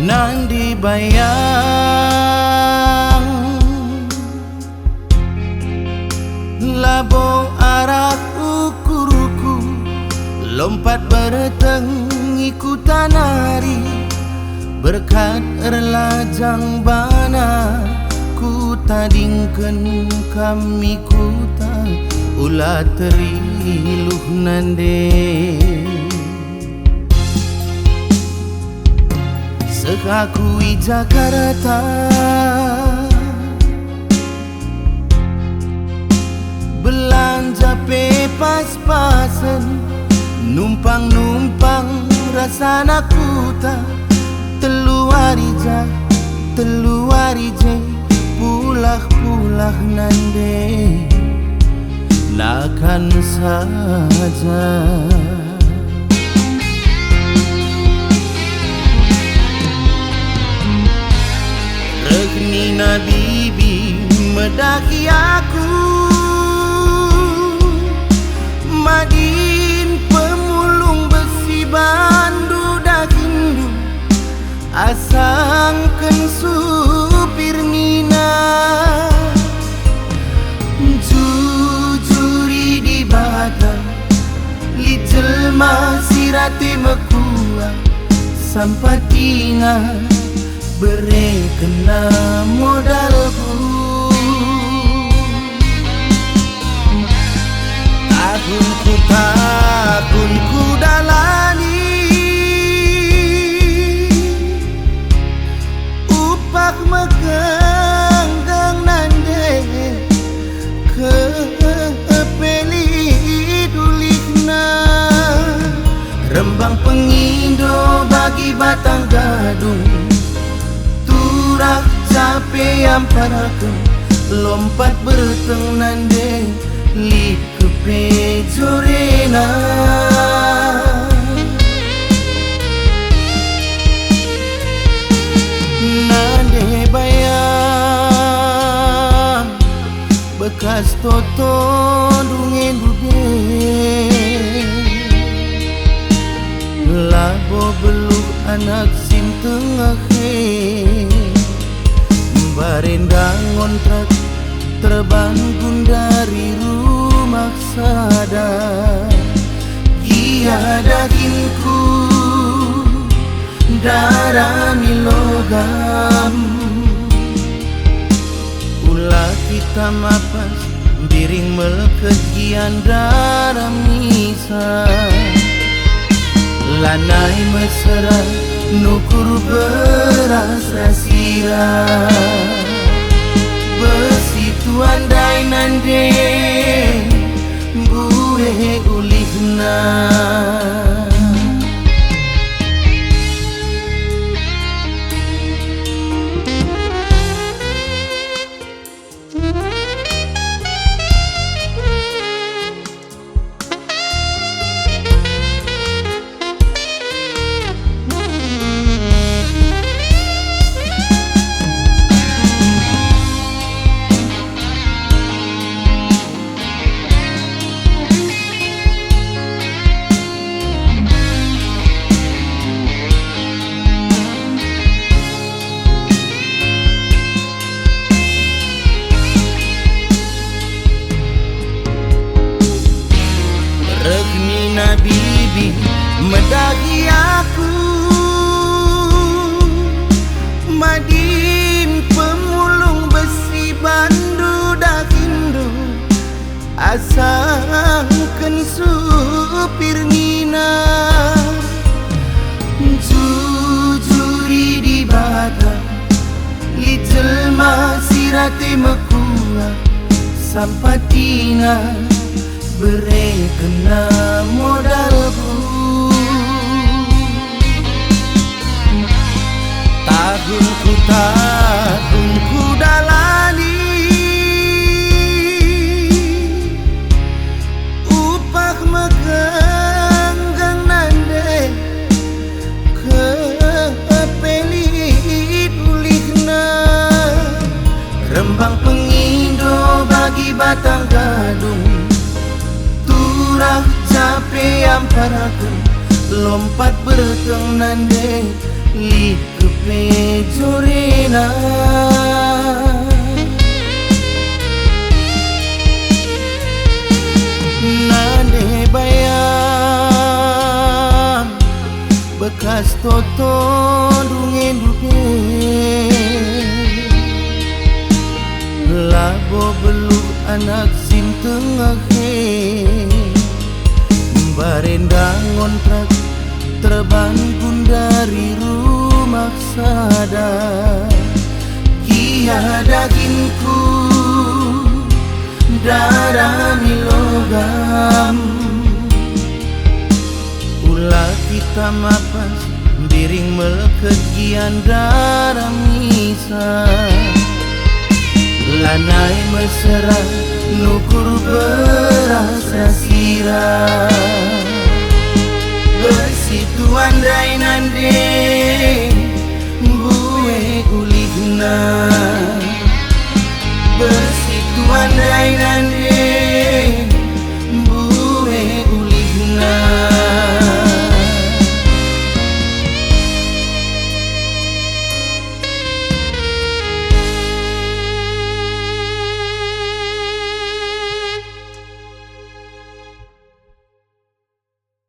Nandi bayang labo arak ukuruku, lompat berteng ikutan hari, berkat erlajang bana ku tadingken kami kuta ulah teriluh nande. Sekakui Jakarta belanja pe pas-pasan, numpang-numpang rasana kuta telu hari je pulah-pulah nande nakan saja. Regni bibi medaki aku madin pemulung besi bandu dakindu asangken supir Nina jujuri di bata li jelma sirate mekua sampatina beri kena modalku. Tahunku dalani upak meganggang nande kepeli dulikna Rembang pengindo bagi batang gadung capek yang paraku lompat berteng nande lip kepe jorena nande bayang bekas toto dungen dube labo beluk anak sim tengah barendang ngontrak terbangun dari rumah sadar. Ia dagingku darah logam ulah kita mapas biring melkejian darah misa lanai mesra nukur beras rasira besi tuan dai nande gue ulihna. Bibi medagi aku madin pemulung besi bandu dakindu asangken supir Nina jujuri di bata li jelma sirate mekua sampatina beri kena modalku. Tahunku dalani upak meganggang nande kepeli dulihna Rembang pengindo bagi batang gadung capek yang paraku lompat berteng nande li kepe jorena nande bayang bekas toto dungen dupe labo belu anak sim tengah barendang ngontrak terbangun dari rumah sadar kia dagingku darah logam ulah kita mapas biring melkegian darah misa lanai mesra nukur berasa sirah